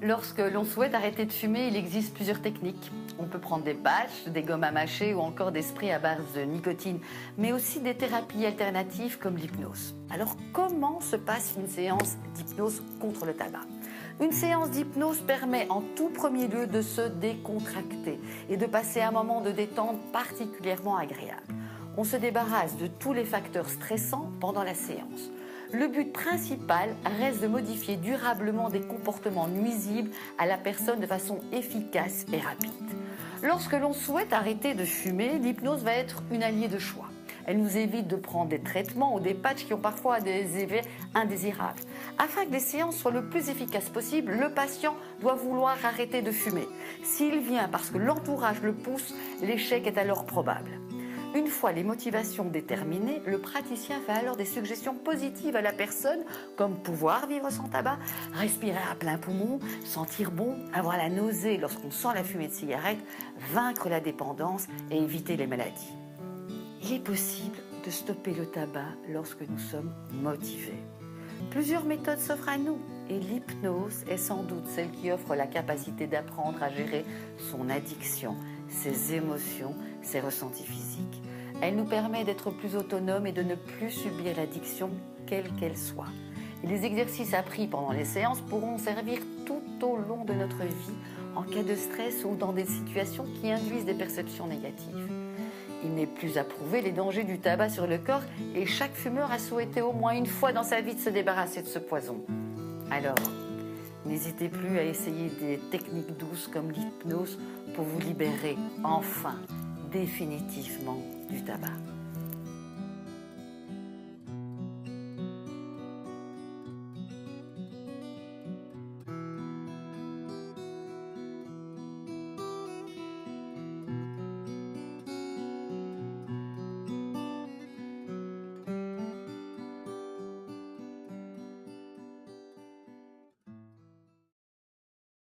Lorsque l'on souhaite arrêter de fumer, il existe plusieurs techniques. On peut prendre des patchs, des gommes à mâcher ou encore des sprays à base de nicotine, mais aussi des thérapies alternatives comme l'hypnose. Alors comment se passe une séance d'hypnose contre le tabac ? Une séance d'hypnose permet en tout premier lieu de se décontracter et de passer un moment de détente particulièrement agréable. On se débarrasse de tous les facteurs stressants pendant la séance. Le but principal reste de modifier durablement des comportements nuisibles à la personne de façon efficace et rapide. Lorsque l'on souhaite arrêter de fumer, l'hypnose va être une alliée de choix. Elle nous évite de prendre des traitements ou des patchs qui ont parfois des effets indésirables. Afin que les séances soient le plus efficaces possible, le patient doit vouloir arrêter de fumer. S'il vient parce que l'entourage le pousse, l'échec est alors probable. Une fois les motivations déterminées, le praticien fait alors des suggestions positives à la personne, comme pouvoir vivre sans tabac, respirer à plein poumon, sentir bon, avoir la nausée lorsqu'on sent la fumée de cigarette, vaincre la dépendance et éviter les maladies. Il est possible de stopper le tabac lorsque nous sommes motivés. Plusieurs méthodes s'offrent à nous et l'hypnose est sans doute celle qui offre la capacité d'apprendre à gérer son addiction, ses émotions, ses ressentis physiques. Elle nous permet d'être plus autonomes et de ne plus subir l'addiction, quelle qu'elle soit. Et les exercices appris pendant les séances pourront servir tout au long de notre vie en cas de stress ou dans des situations qui induisent des perceptions négatives. Il n'est plus à prouver les dangers du tabac sur le corps et chaque fumeur a souhaité au moins une fois dans sa vie de se débarrasser de ce poison. Alors, n'hésitez plus à essayer des techniques douces comme l'hypnose pour vous libérer enfin, définitivement du tabac.